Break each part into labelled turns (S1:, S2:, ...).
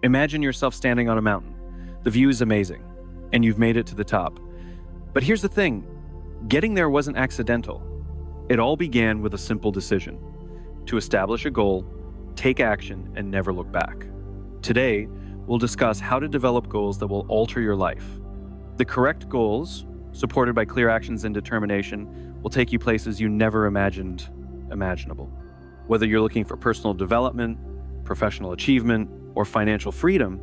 S1: Imagine yourself standing on a mountain. The view is amazing, and you've made it to the top. But here's the thing, getting there wasn't accidental. It all began with a simple decision: to establish a goal, take action, and never look back. Today, we'll discuss how to develop goals that will alter your life. The correct goals, supported by clear actions and determination, will take you places you never imagined imaginable. Whether you're looking for personal development, professional achievement, or financial freedom,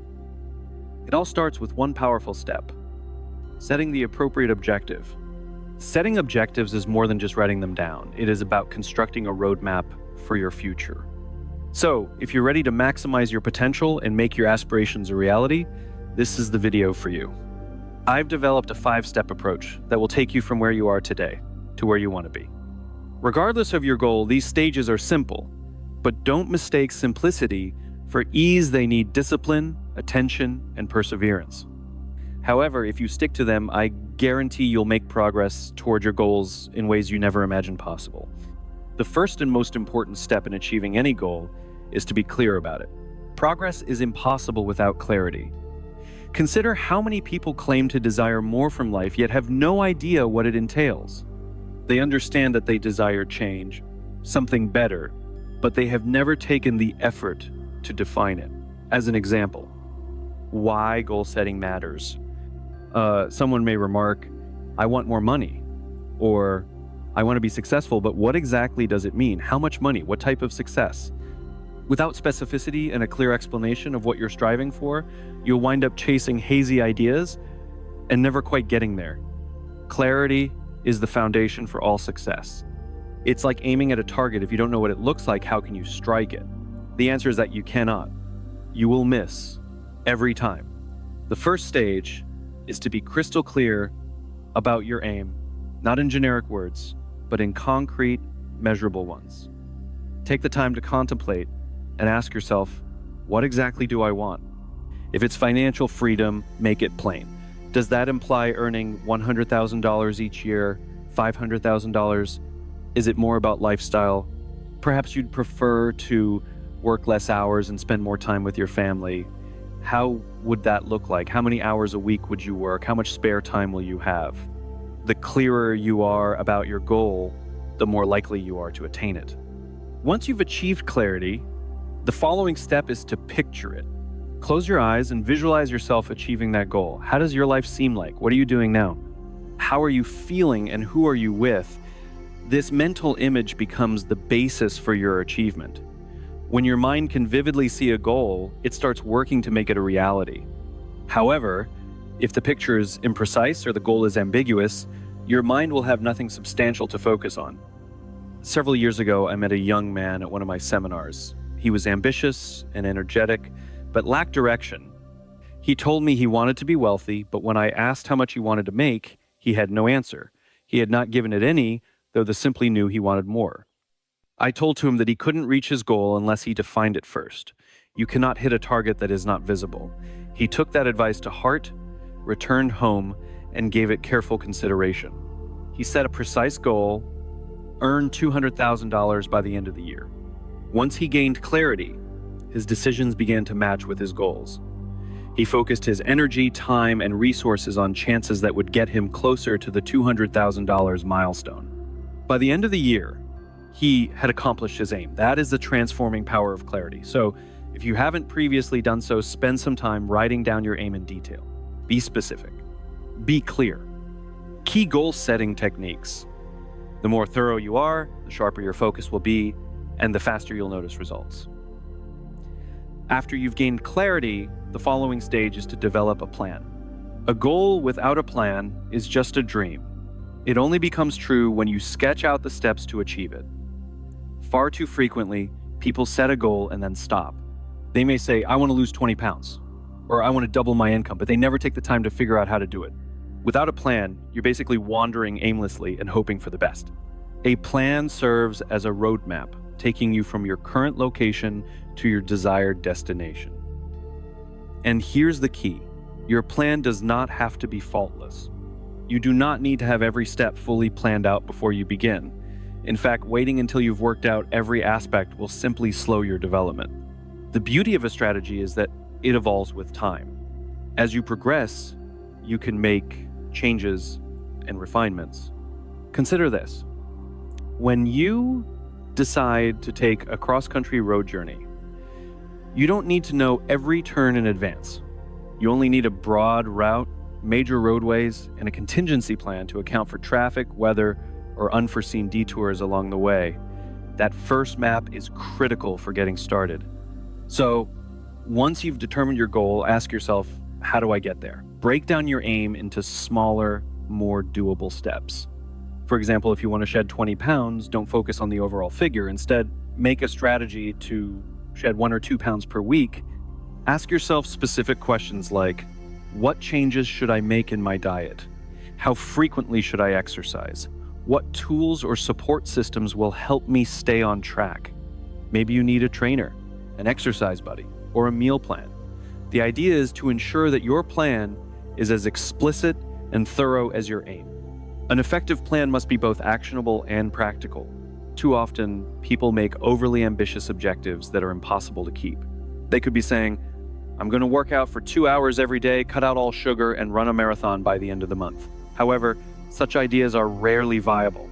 S1: it all starts with one powerful step: setting the appropriate objective. Setting objectives is more than just writing them down. It is about constructing a roadmap for your future. So, if you're ready to maximize your potential and make your aspirations a reality, this is the video for you. I've developed a 5-step approach that will take you from where you are today to where you want to be. Regardless of your goal, these stages are simple, but don't mistake simplicity for ease. They need discipline, attention, and perseverance. However, if you stick to them, I guarantee you'll make progress toward your goals in ways you never imagined possible. The first and most important step in achieving any goal is to be clear about it. Progress is impossible without clarity. Consider how many people claim to desire more from life yet have no idea what it entails. They understand that they desire change, something better, but they have never taken the effort to define it. As an example, why goal setting matters. Someone may remark, "I want more money," or "I want to be successful," but what exactly does it mean? How much money? What type of success? Without specificity and a clear explanation of what you're striving for, you'll wind up chasing hazy ideas and never quite getting there. Clarity is the foundation for all success. It's like aiming at a target. If you don't know what it looks like, how can you strike it? The answer is that you cannot. You will miss every time. The first stage is to be crystal clear about your aim, not in generic words, but in concrete, measurable ones. Take the time to contemplate and ask yourself, what exactly do I want? If it's financial freedom, make it plain. Does that imply earning $100,000 each year, $500,000? Is it more about lifestyle? Perhaps you'd prefer to work less hours and spend more time with your family. How would that look like? How many hours a week would you work? How much spare time will you have? The clearer you are about your goal, the more likely you are to attain it. Once you've achieved clarity, the following step is to picture it. Close your eyes and visualize yourself achieving that goal. How does your life seem like? What are you doing now? How are you feeling and who are you with? This mental image becomes the basis for your achievement. When your mind can vividly see a goal, it starts working to make it a reality. However, if the picture is imprecise or the goal is ambiguous, your mind will have nothing substantial to focus on. Several years ago, I met a young man at one of my seminars. He was ambitious and energetic, but lacked direction. He told me he wanted to be wealthy, but when I asked how much he wanted to make, he had no answer. He had not given it any, though the simply knew he wanted more. I told to him that he couldn't reach his goal unless he defined it first. You cannot hit a target that is not visible. He took that advice to heart, returned home, and gave it careful consideration. He set a precise goal, earned $200,000 by the end of the year. Once he gained clarity, his decisions began to match with his goals. He focused his energy, time, and resources on chances that would get him closer to the $200,000 milestone. By the end of the year, he had accomplished his aim. That is the transforming power of clarity. So, if you haven't previously done so, spend some time writing down your aim in detail. Be specific. Be clear. Key goal setting techniques. The more thorough you are, the sharper your focus will be, and the faster you'll notice results. After you've gained clarity, the following stage is to develop a plan. A goal without a plan is just a dream. It only becomes true when you sketch out the steps to achieve it. Far too frequently, people set a goal and then stop. They may say, "I want to lose 20 pounds," or "I want to double my income," but they never take the time to figure out how to do it. Without a plan, you're basically wandering aimlessly and hoping for the best. A plan serves as a roadmap, taking you from your current location to your desired destination. And here's the key. Your plan does not have to be faultless. You do not need to have every step fully planned out before you begin. In fact, waiting until you've worked out every aspect will simply slow your development. The beauty of a strategy is that it evolves with time. As you progress, you can make changes and refinements. Consider this. When you decide to take a cross-country road journey, you don't need to know every turn in advance. You only need a broad route, major roadways, and a contingency plan to account for traffic, weather, or unforeseen detours along the way. That first map is critical for getting started. So, once you've determined your goal, ask yourself, how do I get there? Break down your aim into smaller, more doable steps. For example, if you want to shed 20 pounds, don't focus on the overall figure. Instead, make a strategy to shed 1 or 2 pounds per week. Ask yourself specific questions like, what changes should I make in my diet? How frequently should I exercise? What tools or support systems will help me stay on track? Maybe you need a trainer, an exercise buddy, or a meal plan. The idea is to ensure that your plan is as explicit and thorough as your aim. An effective plan must be both actionable and practical. Too often, people make overly ambitious objectives that are impossible to keep. They could be saying, I'm going to work out for 2 hours every day, cut out all sugar, and run a marathon by the end of the month. However, such ideas are rarely viable.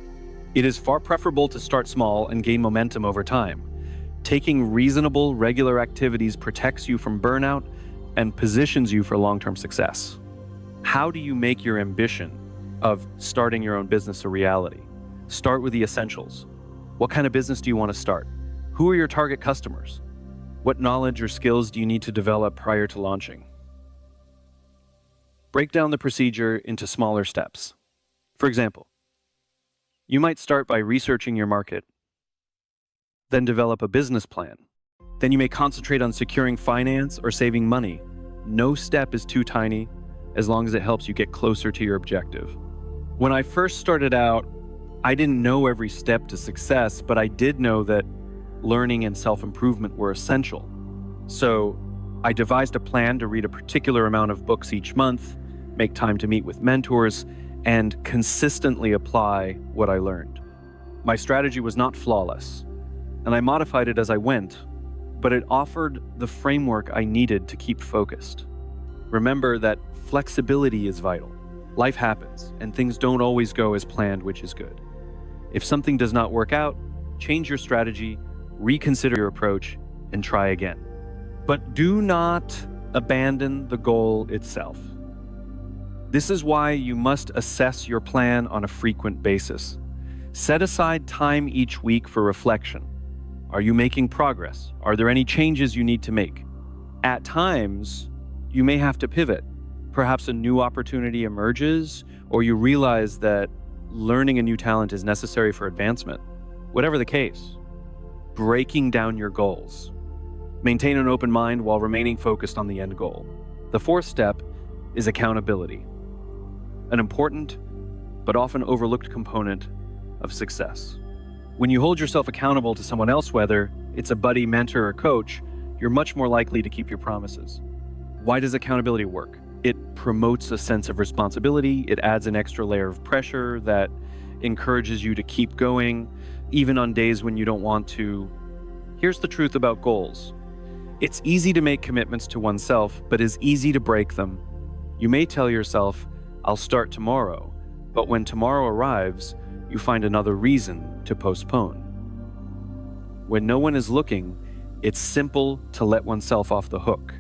S1: It is far preferable to start small and gain momentum over time. Taking reasonable, regular activities protects you from burnout and positions you for long-term success. How do you make your ambition of starting your own business a reality? Start with the essentials. What kind of business do you want to start? Who are your target customers? What knowledge or skills do you need to develop prior to launching? Break down the procedure into smaller steps. For example, you might start by researching your market, then develop a business plan. Then you may concentrate on securing finance or saving money. No step is too tiny as long as it helps you get closer to your objective. When I first started out, I didn't know every step to success, but I did know that learning and self-improvement were essential. So I devised a plan to read a particular amount of books each month, make time to meet with mentors, and consistently apply what I learned. My strategy was not flawless, and I modified it as I went, but it offered the framework I needed to keep focused. Remember that flexibility is vital. Life happens, and things don't always go as planned, which is good. If something does not work out, change your strategy, reconsider your approach, and try again. But do not abandon the goal itself. This is why you must assess your plan on a frequent basis. Set aside time each week for reflection. Are you making progress? Are there any changes you need to make? At times, you may have to pivot. Perhaps a new opportunity emerges, or you realize that learning a new talent is necessary for advancement. Whatever the case, breaking down your goals. Maintain an open mind while remaining focused on the end goal. The fourth step is accountability, an important but often overlooked component of success. When you hold yourself accountable to someone else, whether it's a buddy, mentor, or coach, you're much more likely to keep your promises. Why does accountability work? It promotes a sense of responsibility. It adds an extra layer of pressure that encourages you to keep going, even on days when you don't want to. Here's the truth about goals. It's easy to make commitments to oneself, but it's easy to break them. You may tell yourself, I'll start tomorrow, but when tomorrow arrives, you find another reason to postpone. When no one is looking, it's simple to let oneself off the hook.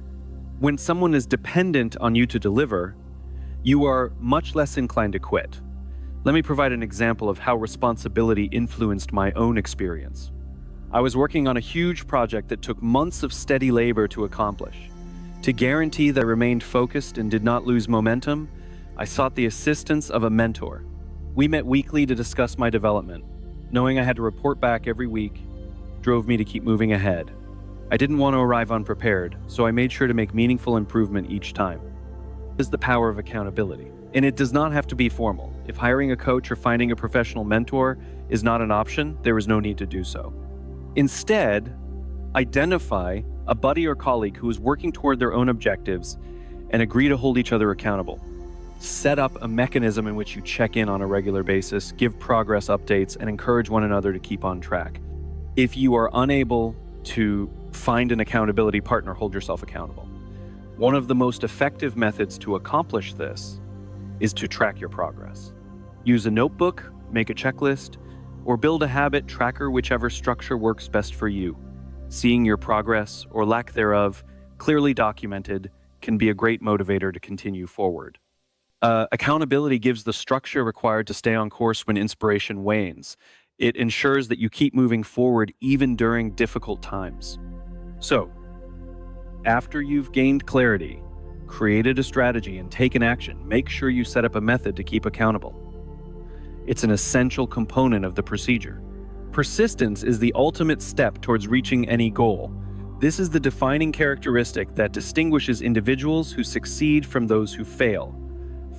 S1: When someone is dependent on you to deliver, you are much less inclined to quit. Let me provide an example of how responsibility influenced my own experience. I was working on a huge project that took months of steady labor to accomplish. To guarantee that I remained focused and did not lose momentum, I sought the assistance of a mentor. We met weekly to discuss my development. Knowing I had to report back every week drove me to keep moving ahead. I didn't want to arrive unprepared, so I made sure to make meaningful improvement each time. This is the power of accountability. And it does not have to be formal. If hiring a coach or finding a professional mentor is not an option, there is no need to do so. Instead, identify a buddy or colleague who is working toward their own objectives and agree to hold each other accountable. Set up a mechanism in which you check in on a regular basis, give progress updates, and encourage one another to keep on track. If you are unable to find an accountability partner, hold yourself accountable. One of the most effective methods to accomplish this is to track your progress. Use a notebook, make a checklist, or build a habit tracker, whichever structure works best for you. Seeing your progress, or lack thereof, clearly documented can be a great motivator to continue forward. Accountability gives the structure required to stay on course when inspiration wanes. It ensures that you keep moving forward even during difficult times. So, after you've gained clarity, created a strategy, and taken action, make sure you set up a method to keep accountable. It's an essential component of the procedure. Persistence is the ultimate step towards reaching any goal. This is the defining characteristic that distinguishes individuals who succeed from those who fail.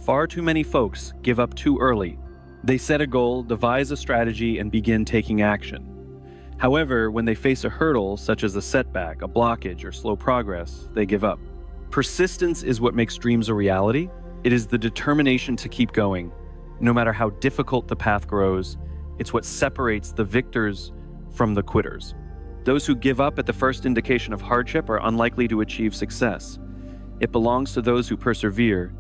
S1: Far too many folks give up too early. They set a goal, devise a strategy, and begin taking action. However, when they face a hurdle, such as a setback, a blockage, or slow progress, they give up. Persistence is what makes dreams a reality. It is the determination to keep going, no matter how difficult the path grows. It's what separates the victors from the quitters. Those who give up at the first indication of hardship are unlikely to achieve success. It belongs to those who persevere,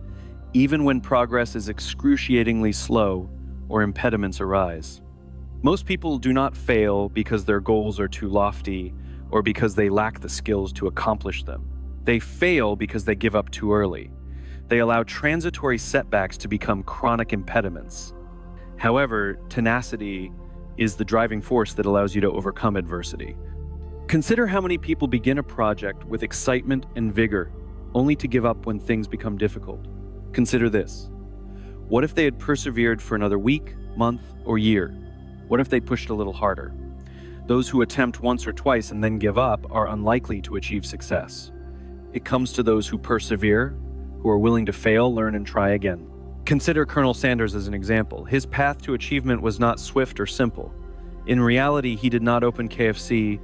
S1: even when progress is excruciatingly slow or impediments arise. Most people do not fail because their goals are too lofty or because they lack the skills to accomplish them. They fail because they give up too early. They allow transitory setbacks to become chronic impediments. However, tenacity is the driving force that allows you to overcome adversity. Consider how many people begin a project with excitement and vigor, only to give up when things become difficult. Consider this. What if they had persevered for another week, month, or year? What if they pushed a little harder? Those who attempt once or twice and then give up are unlikely to achieve success. It comes to those who persevere, who are willing to fail, learn, and try again. Consider Colonel Sanders as an example. His path to achievement was not swift or simple. In reality, he did not open KFC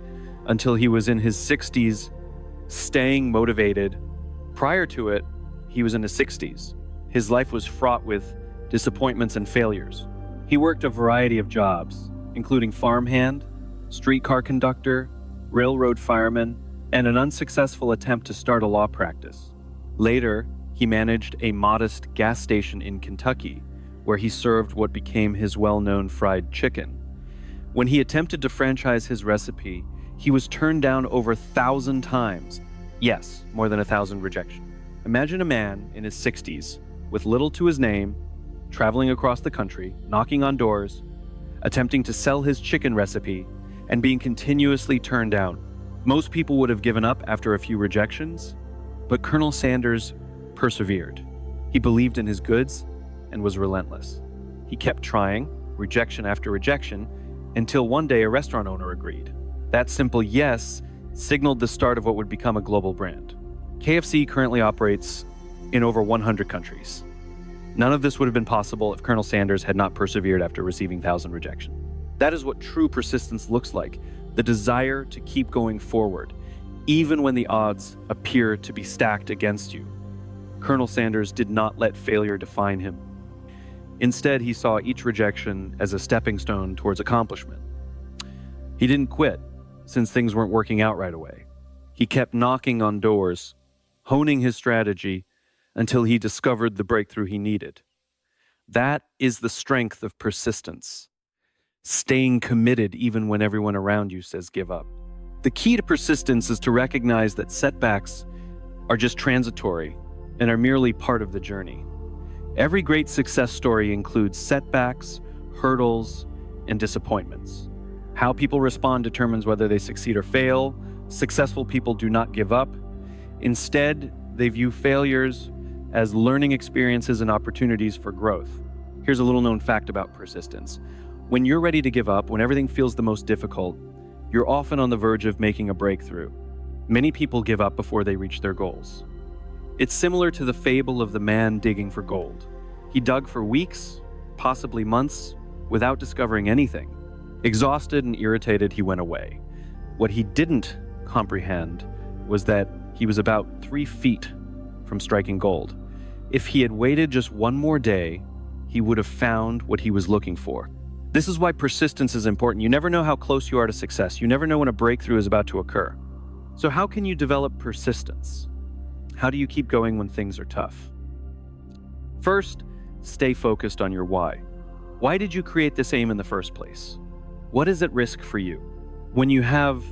S1: until he was in his 60s, staying motivated. Prior to it, he was in his 60s. His life was fraught with disappointments and failures. He worked a variety of jobs, including farmhand, streetcar conductor, railroad fireman, and an unsuccessful attempt to start a law practice. Later, he managed a modest gas station in Kentucky, where he served what became his well-known fried chicken. When he attempted to franchise his recipe, he was turned down over 1,000 times. Yes, more than 1,000 rejections. Imagine a man in his 60s, with little to his name, traveling across the country, knocking on doors, attempting to sell his chicken recipe, and being continuously turned down. Most people would have given up after a few rejections, but Colonel Sanders persevered. He believed in his goods and was relentless. He kept trying, rejection after rejection, until one day a restaurant owner agreed. That simple yes signaled the start of what would become a global brand. KFC currently operates in over 100 countries. None of this would have been possible if Colonel Sanders had not persevered after receiving 1,000 rejections. That is what true persistence looks like, the desire to keep going forward, even when the odds appear to be stacked against you. Colonel Sanders did not let failure define him. Instead, he saw each rejection as a stepping stone towards accomplishment. He didn't quit, since things weren't working out right away. He kept knocking on doors, honing his strategy, until he discovered the breakthrough he needed. That is the strength of persistence. Staying committed even when everyone around you says give up. The key to persistence is to recognize that setbacks are just transitory and are merely part of the journey. Every great success story includes setbacks, hurdles, and disappointments. How people respond determines whether they succeed or fail. Successful people do not give up. Instead, they view failures as learning experiences and opportunities for growth. Here's a little known fact about persistence. When you're ready to give up, when everything feels the most difficult, you're often on the verge of making a breakthrough. Many people give up before they reach their goals. It's similar to the fable of the man digging for gold. He dug for weeks, possibly months, without discovering anything. Exhausted and irritated, he went away. What he didn't comprehend was that he was about 3 feet from striking gold. If he had waited just one more day, he would have found what he was looking for. This is why persistence is important. You never know how close you are to success. You never know when a breakthrough is about to occur. So how can you develop persistence? How do you keep going when things are tough? First, stay focused on your why. Why did you create this aim in the first place? What is at risk for you? When you have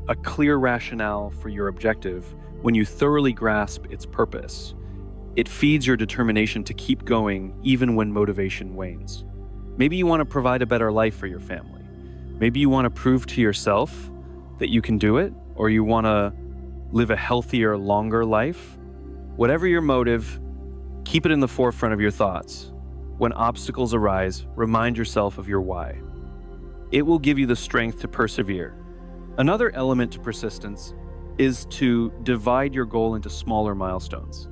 S1: a clear rationale for your objective, when you thoroughly grasp its purpose, it feeds your determination to keep going even when motivation wanes. Maybe you want to provide a better life for your family. Maybe you want to prove to yourself that you can do it, or you want to live a healthier, longer life. Whatever your motive, keep it in the forefront of your thoughts. When obstacles arise, remind yourself of your why. It will give you the strength to persevere. Another element to persistence is to divide your goal into smaller milestones.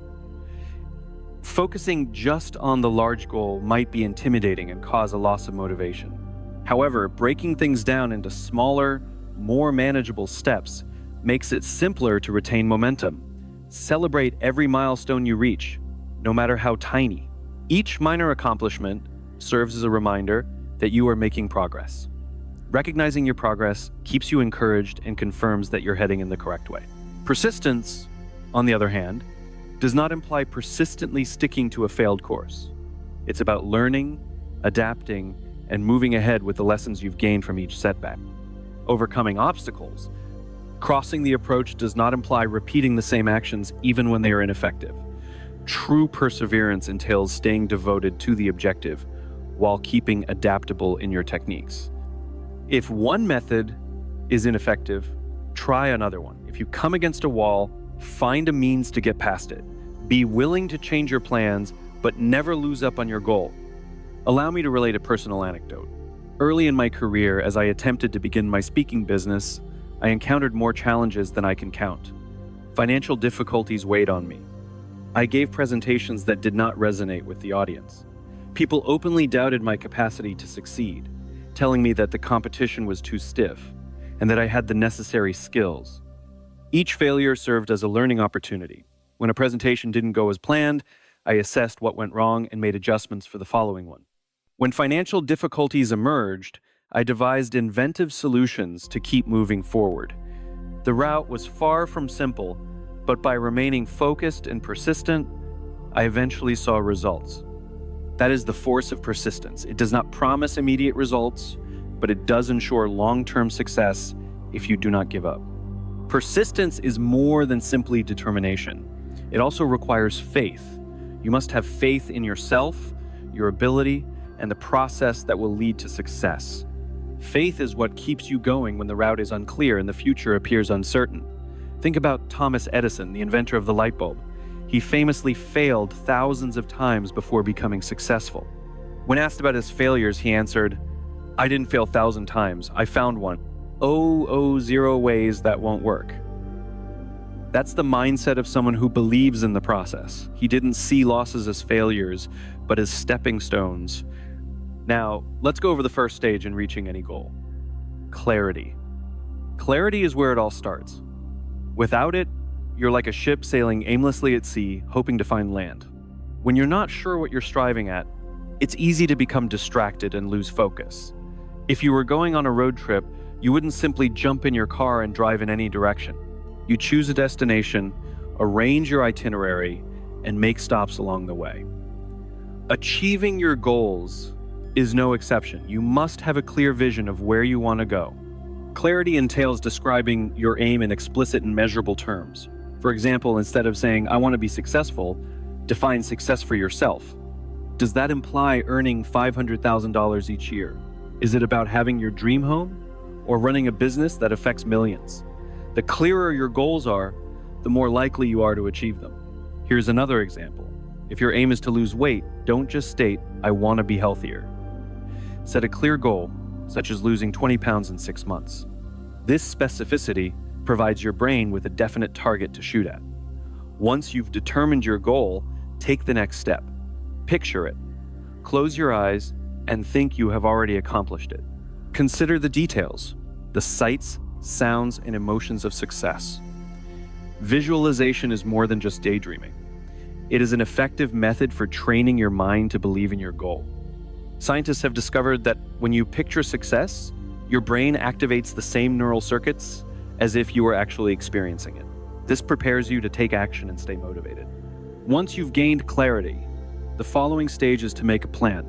S1: Focusing just on the large goal might be intimidating and cause a loss of motivation. However, breaking things down into smaller, more manageable steps makes it simpler to retain momentum. Celebrate every milestone you reach, no matter how tiny. Each minor accomplishment serves as a reminder that you are making progress. Recognizing your progress keeps you encouraged and confirms that you're heading in the correct way. Persistence, on the other hand, does not imply persistently sticking to a failed course. It's about learning, adapting, and moving ahead with the lessons you've gained from each setback. Overcoming obstacles. Crossing the approach does not imply repeating the same actions even when they are ineffective. True perseverance entails staying devoted to the objective while keeping adaptable in your techniques. If one method is ineffective, try another one. If you come against a wall, find a means to get past it. Be willing to change your plans, but never lose up on your goal. Allow me to relate a personal anecdote. Early in my career, as I attempted to begin my speaking business, I encountered more challenges than I can count. Financial difficulties weighed on me. I gave presentations that did not resonate with the audience. People openly doubted my capacity to succeed, telling me that the competition was too stiff and that I had the necessary skills. Each failure served as a learning opportunity. When a presentation didn't go as planned, I assessed what went wrong and made adjustments for the following one. When financial difficulties emerged, I devised inventive solutions to keep moving forward. The route was far from simple, but by remaining focused and persistent, I eventually saw results. That is the force of persistence. It does not promise immediate results, but it does ensure long-term success if you do not give up. Persistence is more than simply determination. It also requires faith. You must have faith in yourself, your ability, and the process that will lead to success. Faith is what keeps you going when the route is unclear and the future appears uncertain. Think about Thomas Edison, the inventor of the light bulb. He famously failed thousands of times before becoming successful. When asked about his failures, he answered, "I didn't fail 1,000 times. I found one. 0 ways that won't work." That's the mindset of someone who believes in the process. He didn't see losses as failures, but as stepping stones. Now, let's go over the first stage in reaching any goal. Clarity. Clarity is where it all starts. Without it, you're like a ship sailing aimlessly at sea, hoping to find land. When you're not sure what you're striving at, it's easy to become distracted and lose focus. If you were going on a road trip, you wouldn't simply jump in your car and drive in any direction. You choose a destination, arrange your itinerary, and make stops along the way. Achieving your goals is no exception. You must have a clear vision of where you want to go. Clarity entails describing your aim in explicit and measurable terms. For example, instead of saying, "I want to be successful," define success for yourself. Does that imply earning $500,000 each year? Is it about having your dream home or running a business that affects millions? The clearer your goals are, the more likely you are to achieve them. Here's another example. If your aim is to lose weight, don't just state, "I want to be healthier." Set a clear goal, such as losing 20 pounds in 6 months. This specificity provides your brain with a definite target to shoot at. Once you've determined your goal, take the next step. Picture it. Close your eyes and think you have already accomplished it. Consider the details, the sights, sounds, and emotions of success. Visualization is more than just daydreaming. It is an effective method for training your mind to believe in your goal. Scientists have discovered that when you picture success, your brain activates the same neural circuits as if you were actually experiencing it. This prepares you to take action and stay motivated. Once you've gained clarity, the following stage is to make a plan.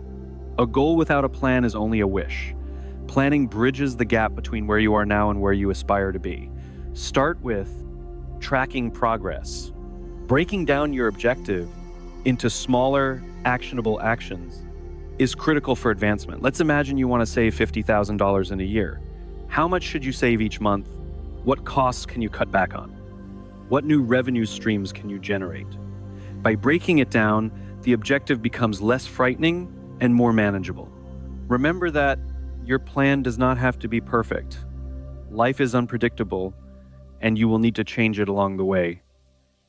S1: A goal without a plan is only a wish. Planning bridges the gap between where you are now and where you aspire to be. Start with tracking progress. Breaking down your objective into smaller, actionable actions is critical for advancement. Let's imagine you want to save $50,000 in a year. How much should you save each month? What costs can you cut back on? What new revenue streams can you generate? By breaking it down, the objective becomes less frightening and more manageable. Remember that your plan does not have to be perfect. Life is unpredictable, and you will need to change it along the way.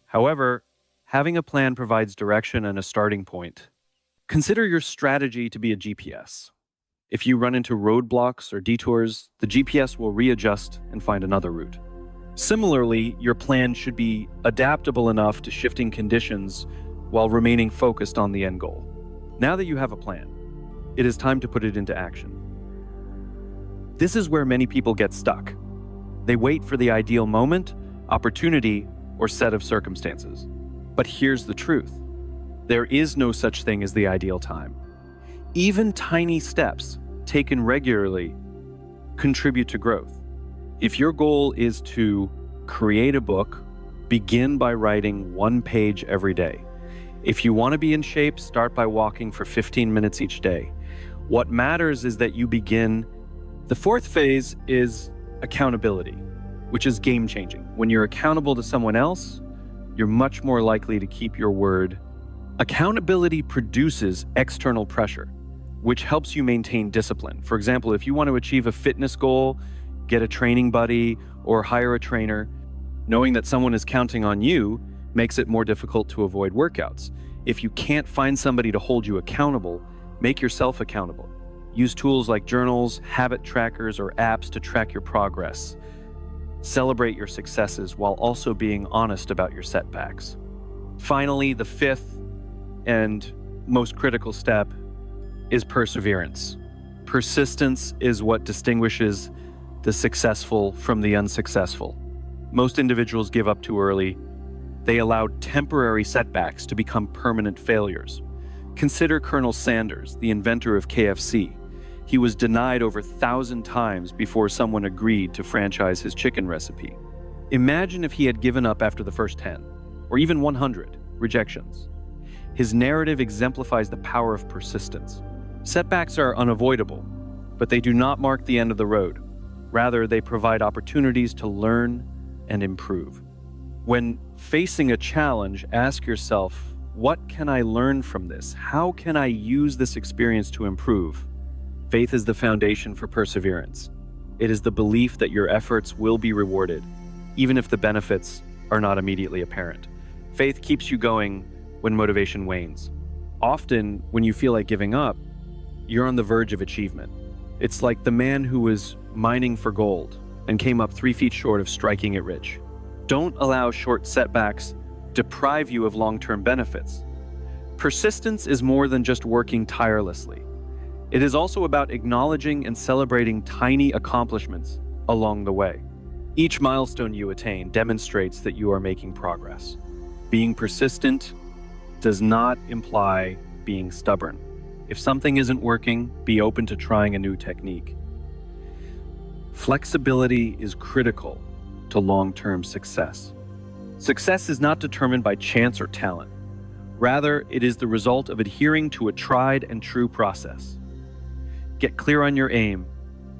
S1: However, having a plan provides direction and a starting point. Consider your strategy to be a GPS. If you run into roadblocks or detours, the GPS will readjust and find another route. Similarly, your plan should be adaptable enough to shifting conditions while remaining focused on the end goal. Now that you have a plan, it is time to put it into action. This is where many people get stuck. They wait for the ideal moment, opportunity, or set of circumstances. But here's the truth. There is no such thing as the ideal time. Even tiny steps taken regularly contribute to growth. If your goal is to create a book, begin by writing 1 page every day. If you want to be in shape, start by walking for 15 minutes each day. What matters is that you begin. The fourth phase is accountability, which is game-changing. When you're accountable to someone else, you're much more likely to keep your word. Accountability produces external pressure, which helps you maintain discipline. For example, if you want to achieve a fitness goal, get a training buddy, or hire a trainer, knowing that someone is counting on you makes it more difficult to avoid workouts. If you can't find somebody to hold you accountable, make yourself accountable. Use tools like journals, habit trackers, or apps to track your progress. Celebrate your successes while also being honest about your setbacks. Finally, the fifth and most critical step is perseverance. Persistence is what distinguishes the successful from the unsuccessful. Most individuals give up too early. They allowed temporary setbacks to become permanent failures. Consider Colonel Sanders, the inventor of KFC. He was denied over 1,000 times before someone agreed to franchise his chicken recipe. Imagine if he had given up after the first 10, or even 100, rejections. His narrative exemplifies the power of persistence. Setbacks are unavoidable, but they do not mark the end of the road. Rather, they provide opportunities to learn and improve. When facing a challenge, ask yourself, what can I learn from this? How can I use this experience to improve? Faith is the foundation for perseverance. It is the belief that your efforts will be rewarded, even if the benefits are not immediately apparent. Faith keeps you going when motivation wanes. Often, when you feel like giving up, you're on the verge of achievement. It's like the man who was mining for gold and came up 3 feet short of striking it rich. Don't allow short setbacks deprive you of long-term benefits. Persistence is more than just working tirelessly. It is also about acknowledging and celebrating tiny accomplishments along the way. Each milestone you attain demonstrates that you are making progress. Being persistent does not imply being stubborn. If something isn't working, be open to trying a new technique. Flexibility is critical to long-term success. Success is not determined by chance or talent. Rather, it is the result of adhering to a tried and true process. Get clear on your aim,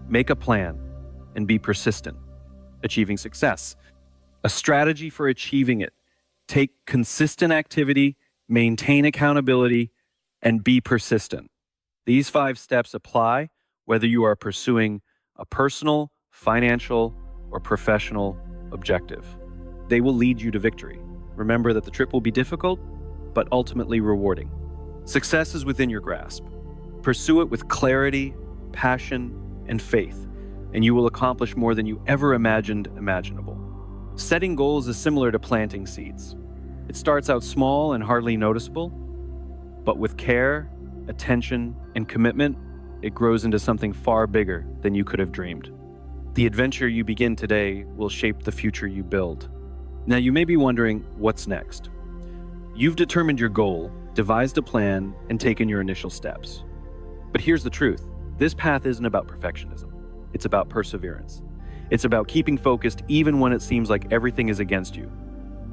S1: make a plan, and be persistent. Achieving success. A strategy for achieving it. Take consistent activity, maintain accountability, and be persistent. These 5 steps apply whether you are pursuing a personal, financial, or professional objective. They will lead you to victory. Remember that the trip will be difficult, but ultimately rewarding. Success is within your grasp. Pursue it with clarity, passion, and faith, and you will accomplish more than you ever imagined imaginable. Setting goals is similar to planting seeds. It starts out small and hardly noticeable, but with care, attention, and commitment, it grows into something far bigger than you could have dreamed. The adventure you begin today will shape the future you build. Now, you may be wondering, what's next? You've determined your goal, devised a plan, and taken your initial steps. But here's the truth. This path isn't about perfectionism. It's about perseverance. It's about keeping focused even when it seems like everything is against you.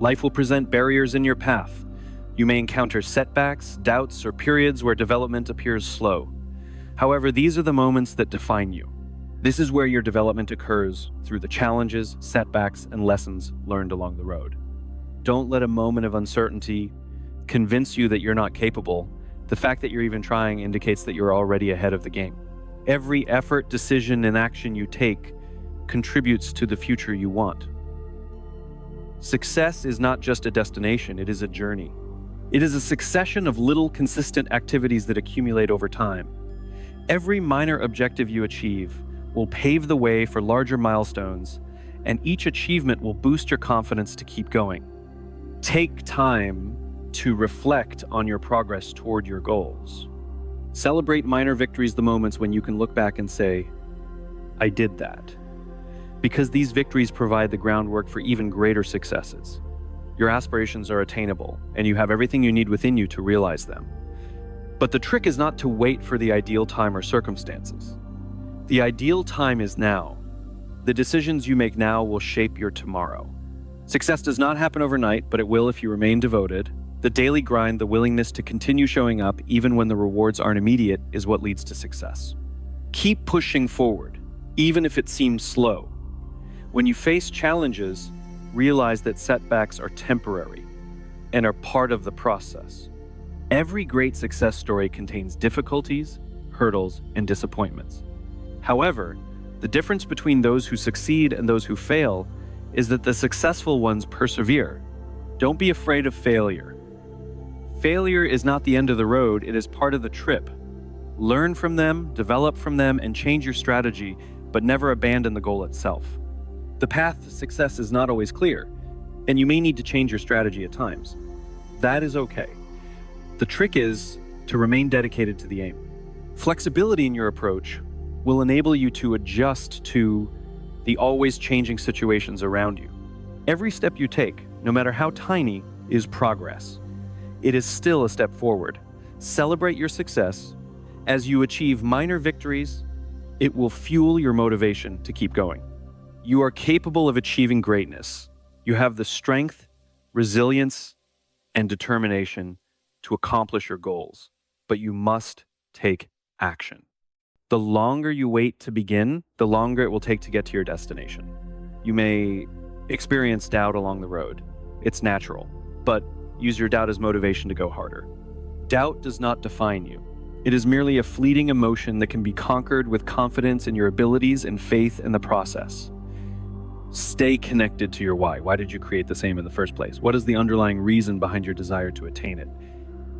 S1: Life will present barriers in your path. You may encounter setbacks, doubts, or periods where development appears slow. However, these are the moments that define you. This is where your development occurs through the challenges, setbacks, and lessons learned along the road. Don't let a moment of uncertainty convince you that you're not capable. The fact that you're even trying indicates that you're already ahead of the game. Every effort, decision, and action you take contributes to the future you want. Success is not just a destination, it is a journey. It is a succession of little consistent activities that accumulate over time. Every minor objective you achieve will pave the way for larger milestones, and each achievement will boost your confidence to keep going. Take time to reflect on your progress toward your goals. Celebrate minor victories, the moments when you can look back and say, I did that. Because these victories provide the groundwork for even greater successes. Your aspirations are attainable, and you have everything you need within you to realize them. But the trick is not to wait for the ideal time or circumstances. The ideal time is now. The decisions you make now will shape your tomorrow. Success does not happen overnight, but it will if you remain devoted. The daily grind, the willingness to continue showing up even when the rewards aren't immediate, is what leads to success. Keep pushing forward, even if it seems slow. When you face challenges, realize that setbacks are temporary and are part of the process. Every great success story contains difficulties, hurdles, and disappointments. However, the difference between those who succeed and those who fail is that the successful ones persevere. Don't be afraid of failure. Failure is not the end of the road, it is part of the trip. Learn from them, develop from them, and change your strategy, but never abandon the goal itself. The path to success is not always clear, and you may need to change your strategy at times. That is okay. The trick is to remain dedicated to the aim. Flexibility in your approach will enable you to adjust to the always changing situations around you. Every step you take, no matter how tiny, is progress. It is still a step forward. Celebrate your success. As you achieve minor victories, it will fuel your motivation to keep going. You are capable of achieving greatness. You have the strength, resilience, and determination to accomplish your goals, but you must take action. The longer you wait to begin, the longer it will take to get to your destination. You may experience doubt along the road. It's natural, but use your doubt as motivation to go harder. Doubt does not define you. It is merely a fleeting emotion that can be conquered with confidence in your abilities and faith in the process. Stay connected to your why. Why did you create this aim in the first place? What is the underlying reason behind your desire to attain it?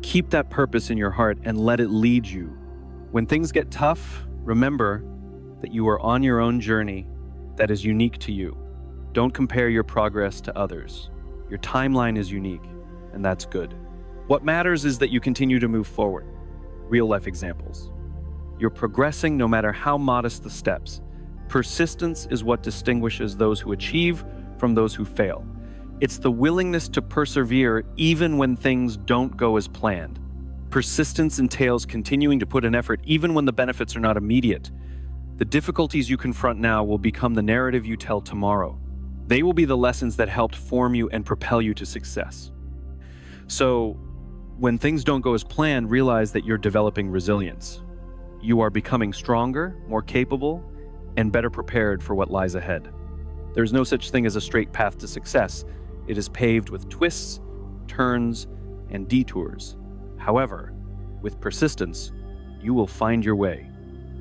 S1: Keep that purpose in your heart and let it lead you. When things get tough, remember that you are on your own journey that is unique to you. Don't compare your progress to others. Your timeline is unique, and that's good. What matters is that you continue to move forward. Real-life examples. You're progressing no matter how modest the steps. Persistence is what distinguishes those who achieve from those who fail. It's the willingness to persevere even when things don't go as planned. Persistence entails continuing to put in effort even when the benefits are not immediate. The difficulties you confront now will become the narrative you tell tomorrow. They will be the lessons that helped form you and propel you to success. So, when things don't go as planned, realize that you're developing resilience. You are becoming stronger, more capable, and better prepared for what lies ahead. There's no such thing as a straight path to success. It is paved with twists, turns, and detours. However, with persistence, you will find your way.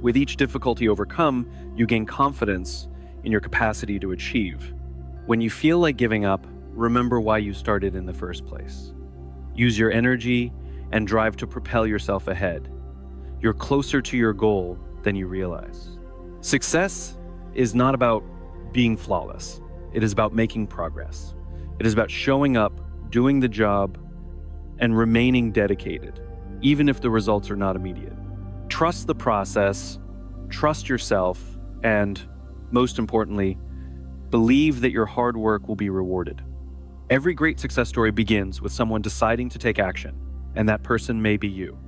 S1: With each difficulty overcome, you gain confidence in your capacity to achieve. When you feel like giving up, remember why you started in the first place. Use your energy and drive to propel yourself ahead. You're closer to your goal than you realize. Success is not about being flawless. It is about making progress. It is about showing up, doing the job, and remaining dedicated, even if the results are not immediate. Trust the process, trust yourself, and most importantly, believe that your hard work will be rewarded. Every great success story begins with someone deciding to take action, and that person may be you.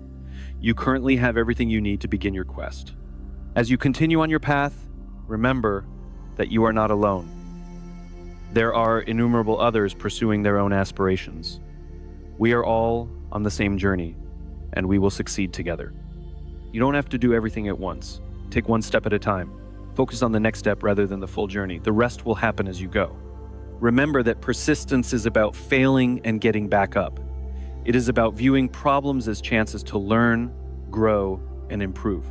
S1: You currently have everything you need to begin your quest. As you continue on your path, remember that you are not alone. There are innumerable others pursuing their own aspirations. We are all on the same journey, and we will succeed together. You don't have to do everything at once. Take one step at a time. Focus on the next step rather than the full journey. The rest will happen as you go. Remember that persistence is about failing and getting back up. It is about viewing problems as chances to learn, grow, and improve.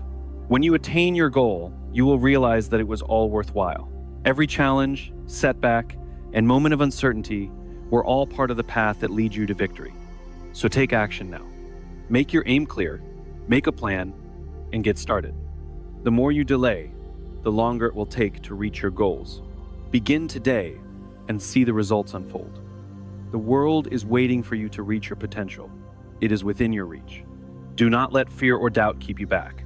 S1: When you attain your goal, you will realize that it was all worthwhile. Every challenge, setback, and moment of uncertainty were all part of the path that leads you to victory. So take action now. Make your aim clear, make a plan, and get started. The more you delay, the longer it will take to reach your goals. Begin today and see the results unfold. The world is waiting for you to reach your potential. It is within your reach. Do not let fear or doubt keep you back.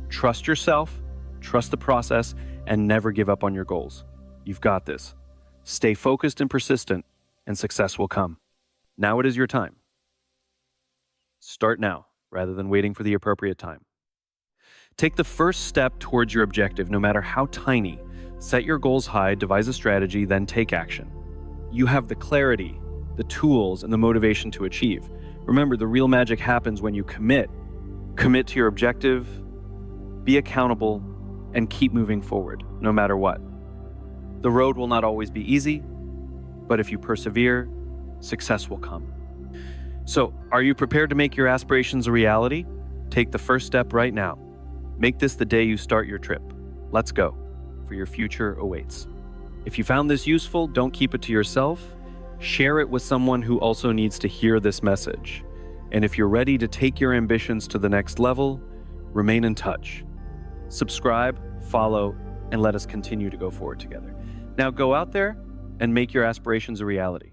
S1: Trust yourself, trust the process, and never give up on your goals. You've got this. Stay focused and persistent, and success will come. Now it is your time. Start now, rather than waiting for the appropriate time. Take the first step towards your objective, no matter how tiny. Set your goals high, devise a strategy, then take action. You have the clarity, the tools, and the motivation to achieve. Remember, the real magic happens when you commit. Commit to your objective, be accountable, and keep moving forward, no matter what. The road will not always be easy, but if you persevere, success will come. So, are you prepared to make your aspirations a reality? Take the first step right now. Make this the day you start your trip. Let's go, for your future awaits. If you found this useful, don't keep it to yourself. Share it with someone who also needs to hear this message. And if you're ready to take your ambitions to the next level, remain in touch. Subscribe, follow, and let us continue to go forward together. Now go out there and make your aspirations a reality.